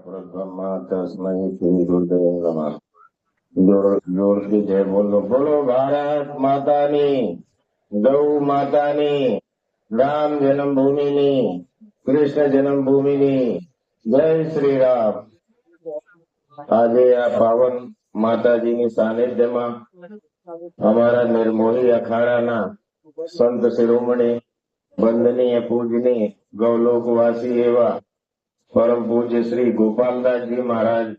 परब्रह्मा तस्मै श्री गुरुदेव नमः। जोर की जय बोलो। बोलो भारत मातानी, गौ मातानी, राम जन्मभूमिनी, कृष्ण जन्मभूमिनी जय श्री राम। આજે આ પાવન માતાજીની સાનિધ્યમાં અમારા નિર્મોહી અખાડાના સંત શિરોમણી વંદનીય પૂજનીય ગૌલોકવાસી એવા પરમ પૂજ્ય શ્રી ગોપાલદાસજી મહારાજ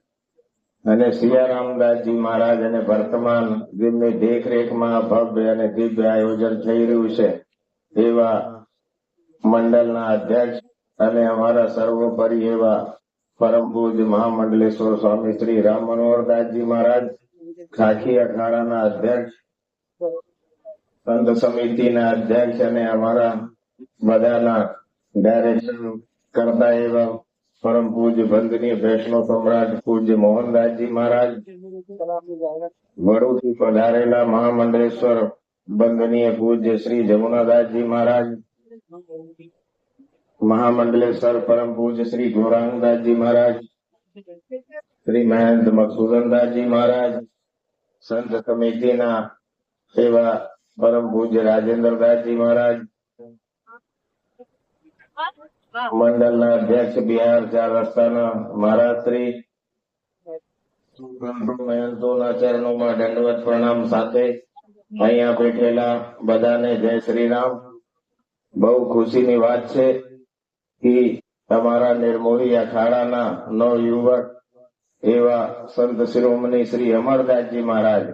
અને સિયારામદાસજી મહારાજ અને વર્તમાન જેમની દેખરેખમાં ભવ્ય અને દિવ્ય આયોજન થઈ રહ્યું છે એવા મંડળના અધ્યક્ષ અને અમારા સર્વોપરી એવા પરમ પૂજ્ય મહામંડલેશ્વર સ્વામી શ્રી રામ મનોહરદાસજી મહારાજ, ખાખી અખાડાના અધ્યક્ષ, સંત સમિતિના અધ્યક્ષ અને અમારા બધાના ડાયરેક્શન કરતા એવા परम पूज्य वंदनीय वैष्णव सम्राट पूज्य मोहनदासजी महाराज, वड़ोदी पधारेला महामंडलेश्वर वंदनीय पूज्य श्री जमुनादासजी महाराज, महामंडलेश्वर परम पूज्य श्री गौरांगदासजी महाराज, श्री महंत मकसूदनदासजी महाराज, संत समिति सेवा परम पूज्य राजेंद्रदासजी महाराज, મંડળના અધ્યક્ષ બિહાર 4 રસ્તાના મહારાજ શ્રી, મહંતોના ચરણોમાં દંડવત પ્રણામ સાથે અહીંયા બેઠેલા બધાને જય શ્રી રામ। બહુ ખુશીની વાત છે કે તમારા નિર્મોહી અખાડાના નવયુવક એવા સંત શિરોમણી શ્રી અમરદાસજી મહારાજ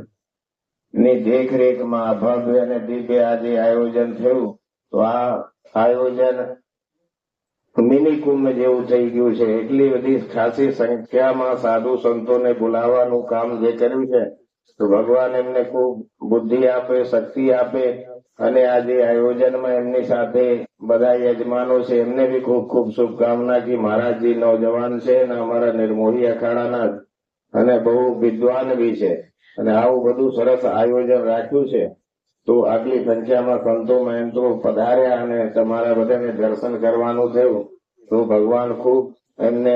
ની દેખરેખમાં ભવ્ય અને દિવ્ય આજે આયોજન થયું। તો આ આયોજન મિની કુંભ જેવું થઈ ગયું છે। એટલી બધી ખાસી સંખ્યામાં સાધુ સંતોને બોલાવવાનું કામ જે કર્યું છે તો ભગવાન એમને ખૂબ બુદ્ધિ આપે, શક્તિ આપે અને આજે આયોજનમાં એમની સાથે બધા યજમાનો છે એમને બી ખૂબ ખૂબ શુભકામના કે મહારાજજી નौजवान છે અને અમારા નિર્મોહી અખાડાના અને બહુ વિદ્વાન બી છે અને આવું બધું સરસ આયોજન રાખ્યું છે। તો આટલી સંખ્યામાં સંતો મહંતો પધાર્યા અને તમારા બધાને દર્શન કરવાનું થયું તો ભગવાન ખૂબ એમને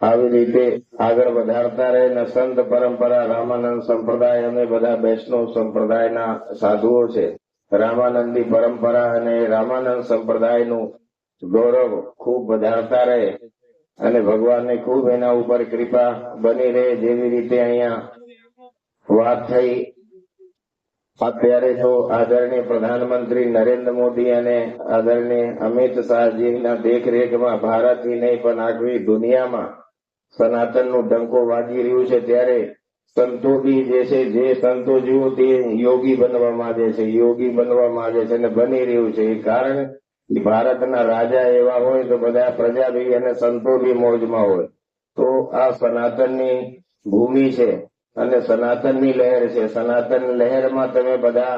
આવી રીતે આગળ વધારતા રહે અને સંત પરંપરા રામાનંદ સંપ્રદાય અને બધા વૈષ્ણવ સંપ્રદાયના સાધુઓ છે, રામાનંદી પરંપરા અને રામાનંદ સંપ્રદાયનું ગૌરવ ખૂબ વધારતા રહે અને ભગવાનને ખૂબ એના ઉપર કૃપા બની રહે। જેવી રીતે અહીંયા વાત થઈ અત્યારે તો આદરણીય પ્રધાનમંત્રી નરેન્દ્ર મોદી અને આદરણીય અમિત શાહજીના દેખરેખમાં ભારતથી નહીં પણ આખી દુનિયામાં સનાતનનું ડંકો વાગી રહ્યું છે ત્યારે સંતો બી જે છે જે સંતો જુઓ તે યોગી બનવા માંગે છે, યોગી બનવા માંગે છે અને બની રહ્યું છે। એ કારણ ભારતના રાજા એવા હોય તો બધા પ્રજા બી અને સંતો બી મોજમાં હોય। તો આ સનાતનની ભૂમિ છે અને સનાતનની લહેર છે। સનાતન લહેરમાં તમે બધા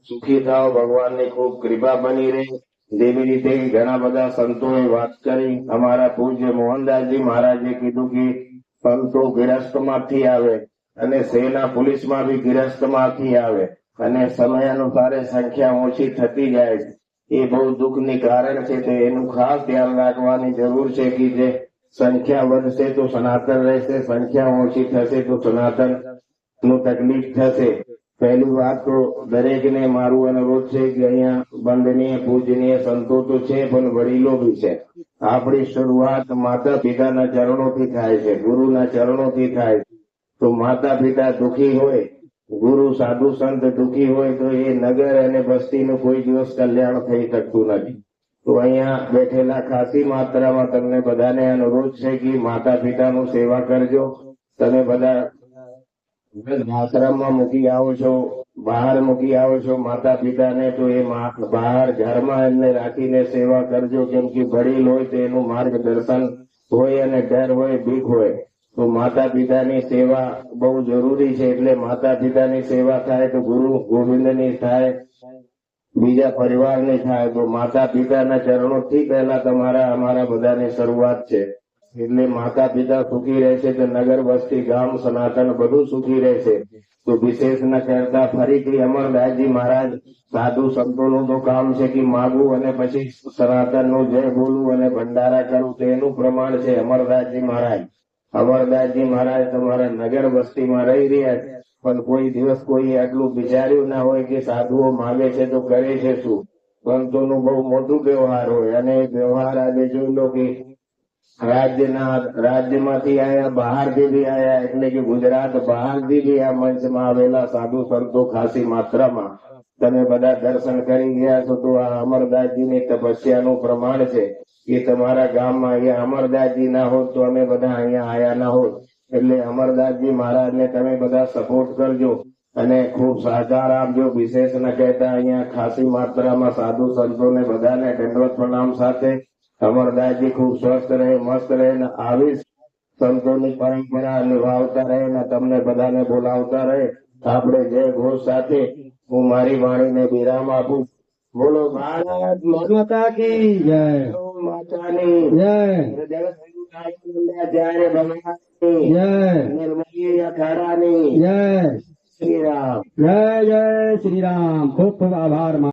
સુખી થાઓ, ભગવાનની ખૂબ કૃપા બની રહે। જેવી રીતે ઘણા બધા સંતોએ વાત કરી, અમારા પૂજ્ય મોહનદાસજી મહારાજે કીધું કે સંતો ગૃહસ્થમાંથી આવે અને સેના પોલીસમાં બી ગૃહસ્થમાંથી આવે અને સમય અનુસારે સંખ્યા ઓછી થતી જાય, એ બહુ દુઃખની કારણ છે। તો એનું ખાસ ધ્યાન રાખવાની જરૂર છે કે જે संख्या વધશે तो सनातन રહેશે, संख्या ઓછી થશે तो सनातन નું તકલીફ થશે। પહેલી વાત તો દરેકને મારું અનુરોધ છે કે અહીંયા વંદનીય પૂજનીય સંતો તો છે પણ વડીલો બી છે। આપણી શરૂઆત માતા પિતાના ચરણોથી થાય છે, ગુરુના ચરણોથી થાય। તો માતા પિતા દુઃખી હોય, ગુરુ સાધુ સંત દુઃખી હોય તો એ નગર અને બસ્તીનું કોઈ દિવસ કલ્યાણ થઈ શકતું નથી। તો અહીંયા બેઠેલા ખાસી માત્રામાં તમને બધાને અનુરોધ છે કે માતા પિતાનું સેવા કરજો। તમે બધા આશ્રમમાં મૂકી આવો છો, બહાર મૂકી આવો છો માતા પિતાને તો એ બહાર ઘરમાં એમને રાખીને સેવા કરજો, કેમ કે વડીલ હોય તો એનું માર્ગદર્શન હોય અને ડર હોય, બીક હોય। તો માતા પિતાની સેવા બહુ જરૂરી છે। એટલે માતા પિતાની સેવા થાય તો ગુરુ ગોવિંદની થાય, બીજા પરિવારની થાય। તો માતા પિતાના ચરણોથી પહેલા તમારા અમારા બધાની શરૂઆત છે। એટલે માતા પિતા સુખી રહેશે તો નગર વસ્તી ગામ સનાતન બધું સુખી રહેશે। તો વિશેષ ન કરતા ફરીથી અમરદાસજી મહારાજ સાધુ સંતોનું તો કામ છે કે માગવું અને પછી સનાતનનું જય બોલવું અને ભંડારા કરવું, તેનું પ્રમાણ છે અમરદાસજી મહારાજ. અમરદાસજી મહારાજ તમારા નગર વસ્તીમાં રહી રહ્યા છે, પણ કોઈ દિવસ કોઈ આટલું વિચાર્યું ના હોય કે સાધુઓ માંગે છે તો કરે છે શું. સંતોનું બહુ મોટું વ્યવહાર હોય, અને એ વ્યવહાર આજે જોઈ લો કે રાજ્યમાંથી આયા, બહારથી બી આયા, એટલે કે ગુજરાત બહારથી બી આ મંચમાં આવેલા સાધુ સંતો ખાસી માત્રામાં તમે બધા દર્શન કરી ગયા છો. તો આ અમરદાસજીની તપસ્યાનું પ્રમાણ છે કે તમારા ગામમાં અહીંયા અમરદાસજી ના હોત તો અમે બધા અહીંયા આયા ના હોત. એટલે અમરદાસજી મહારાજને તમે બધા સપોર્ટ કરજો અને ખૂબ સહકાર આપજો. વિશેષ ન કહેતા અહીંયા ખાસી માત્રામાં સાધુ સંતોને બધાને દંડવત પ્રણામ સાથે અમરદાસજી ખૂબ સ્વસ્થ રહે, મસ્ત રહે ને આવી સંતોની પરંપરા નિભાવતા રહે ને તમને બધાને બોલાવતા રહે. આપણે જય ઘોષ સાથે હું મારી વાણીને વિરામ આપું. બોલો ભારત માતા કી જય, માતાની જય, જયારે ભગવાનની જય, નિર્મલી અખાડાની જય, શ્રી રામ, જય જય શ્રી રામ. ખૂબ ખૂબ આભાર.